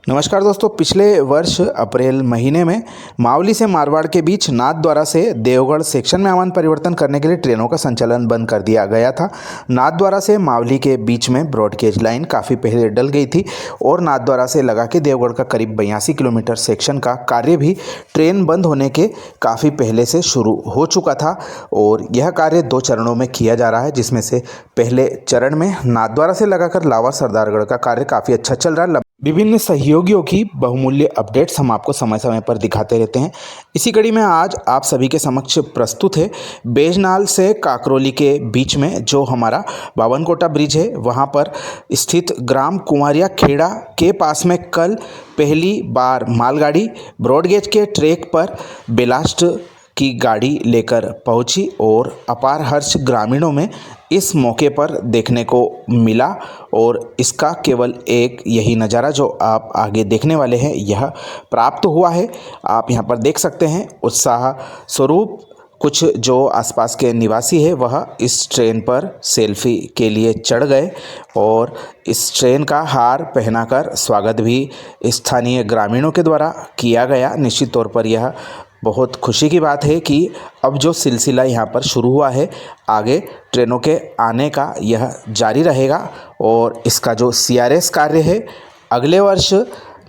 नमस्कार दोस्तों, पिछले वर्ष अप्रैल महीने में मावली से मारवाड़ के बीच नाथद्वारा से देवगढ़ सेक्शन में आमान परिवर्तन करने के लिए ट्रेनों का संचालन बंद कर दिया गया था। नाथद्वारा से मावली के बीच में ब्रॉडगेज लाइन काफ़ी पहले डल गई थी और नाथद्वारा से लगा के देवगढ़ का करीब 82 किलोमीटर सेक्शन का कार्य भी ट्रेन बंद होने के काफ़ी पहले से शुरू हो चुका था और यह कार्य 2 चरणों में किया जा रहा है, जिसमें से पहले चरण में नाथद्वारा से लगाकर लावा सरदारगढ़ का कार्य काफ़ी अच्छा चल रहा है। विभिन्न सहयोगियों की बहुमूल्य अपडेट्स हम आपको समय समय पर दिखाते रहते हैं। इसी कड़ी में आज आप सभी के समक्ष प्रस्तुत है बेजनाल से काकरोली के बीच में जो हमारा बावनकोटा ब्रिज है, वहां पर स्थित ग्राम कुंवरिया खेड़ा के पास में कल पहली बार मालगाड़ी ब्रॉडगेज के ट्रैक पर बेलास्ट की गाड़ी लेकर पहुंची और अपार हर्ष ग्रामीणों में इस मौके पर देखने को मिला। और इसका केवल एक यही नज़ारा जो आप आगे देखने वाले हैं यह प्राप्त हुआ है। आप यहां पर देख सकते हैं उत्साह स्वरूप कुछ जो आसपास के निवासी है वह इस ट्रेन पर सेल्फी के लिए चढ़ गए और इस ट्रेन का हार पहनाकर स्वागत भी स्थानीय ग्रामीणों के द्वारा किया गया। निश्चित तौर पर यह बहुत खुशी की बात है कि अब जो सिलसिला यहाँ पर शुरू हुआ है आगे ट्रेनों के आने का यह जारी रहेगा और इसका जो CRS कार्य है अगले वर्ष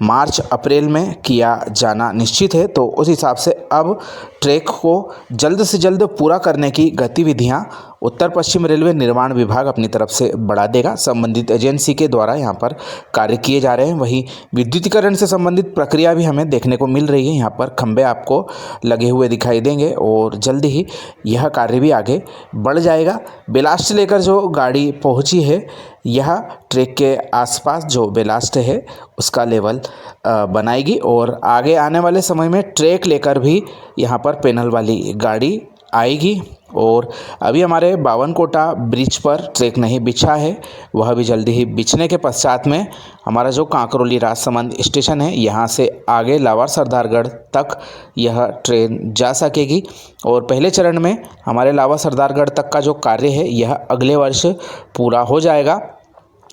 मार्च अप्रैल में किया जाना निश्चित है। तो उस हिसाब से अब ट्रैक को जल्द से जल्द पूरा करने की गतिविधियां उत्तर पश्चिम रेलवे निर्माण विभाग अपनी तरफ से बढ़ा देगा। संबंधित एजेंसी के द्वारा यहां पर कार्य किए जा रहे हैं। वहीं विद्युतीकरण से संबंधित प्रक्रिया भी हमें देखने को मिल रही है। यहां पर खंभे आपको लगे हुए दिखाई देंगे और जल्द ही यह कार्य भी आगे बढ़ जाएगा। बेलास्ट लेकर जो गाड़ी पहुंची है यह ट्रैक के आसपास जो बेलास्ट है उसका लेवल बनाएगी और आगे आने वाले समय में ट्रैक लेकर भी यहाँ पर पैनल वाली गाड़ी आएगी। और अभी हमारे बावनकोटा ब्रिज पर ट्रैक नहीं बिछा है, वह भी जल्दी ही बिछने के पश्चात में हमारा जो कांकरोली राजसमंद स्टेशन है यहाँ से आगे लावा सरदारगढ़ तक यह ट्रेन जा सकेगी। और पहले चरण में हमारे लावा सरदारगढ़ तक का जो कार्य है यह अगले वर्ष पूरा हो जाएगा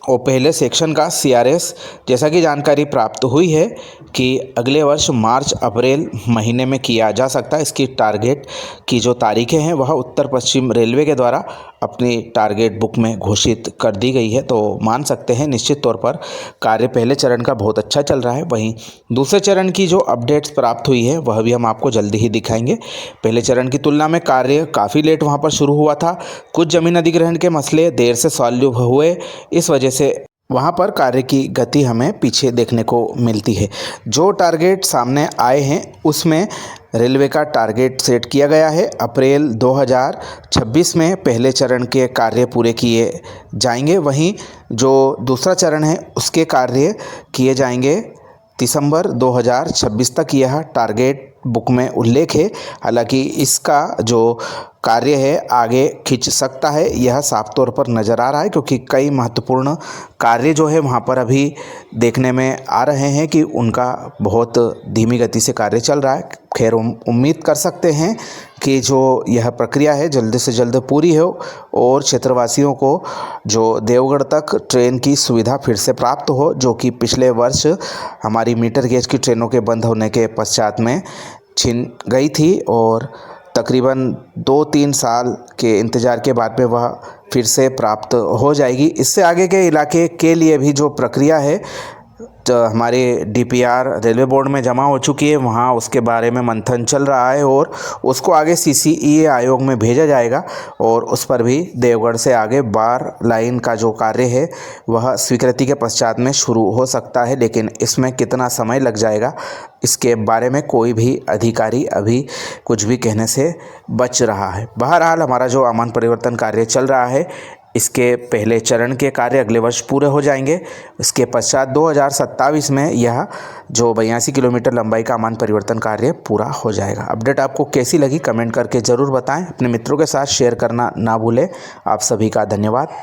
और पहले सेक्शन का CRS जैसा कि जानकारी प्राप्त हुई है कि अगले वर्ष मार्च अप्रैल महीने में किया जा सकता है। इसकी टारगेट की जो तारीखें हैं वह उत्तर पश्चिम रेलवे के द्वारा अपनी टारगेट बुक में घोषित कर दी गई है। तो मान सकते हैं निश्चित तौर पर कार्य पहले चरण का बहुत अच्छा चल रहा है। वहीं दूसरे चरण की जो अपडेट्स प्राप्त हुई है वह भी हम आपको जल्दी ही दिखाएंगे। पहले चरण की तुलना में कार्य काफ़ी लेट वहाँ पर शुरू हुआ था। कुछ ज़मीन अधिग्रहण के मसले देर से सॉल्व हुए, इस वजह से वहाँ पर कार्य की गति हमें पीछे देखने को मिलती है। जो टारगेट सामने आए हैं उसमें रेलवे का टारगेट सेट किया गया है अप्रैल 2026 में पहले चरण के कार्य पूरे किए जाएंगे। वहीं जो दूसरा चरण है उसके कार्य किए जाएंगे दिसंबर 2026 तक, यह टारगेट बुक में उल्लेख है। हालांकि इसका जो कार्य है आगे खिंच सकता है यह साफ तौर पर नज़र आ रहा है, क्योंकि कई महत्वपूर्ण कार्य जो है वहाँ पर अभी देखने में आ रहे हैं कि उनका बहुत धीमी गति से कार्य चल रहा है। खैर उम्मीद कर सकते हैं कि जो यह प्रक्रिया है जल्द से जल्द पूरी हो और क्षेत्रवासियों को जो देवगढ़ तक ट्रेन की सुविधा फिर से प्राप्त हो, जो कि पिछले वर्ष हमारी मीटर गेज की ट्रेनों के बंद होने के पश्चात में छिन गई थी और तकरीबन 2-3 साल के इंतज़ार के बाद में वह फिर से प्राप्त हो जाएगी। इससे आगे के इलाके के लिए भी जो प्रक्रिया है तो हमारे DPR रेलवे बोर्ड में जमा हो चुकी है, वहाँ उसके बारे में मंथन चल रहा है और उसको आगे CCEA आयोग में भेजा जाएगा और उस पर भी देवगढ़ से आगे बार लाइन का जो कार्य है वह स्वीकृति के पश्चात में शुरू हो सकता है। लेकिन इसमें कितना समय लग जाएगा इसके बारे में कोई भी अधिकारी अभी कुछ भी कहने से बच रहा है। बहरहाल हमारा जो आमान परिवर्तन कार्य चल रहा है इसके पहले चरण के कार्य अगले वर्ष पूरे हो जाएंगे। इसके पश्चात 2027 में यह जो 82 किलोमीटर लंबाई का आमान परिवर्तन कार्य पूरा हो जाएगा। अपडेट आपको कैसी लगी कमेंट करके ज़रूर बताएं। अपने मित्रों के साथ शेयर करना ना भूलें। आप सभी का धन्यवाद।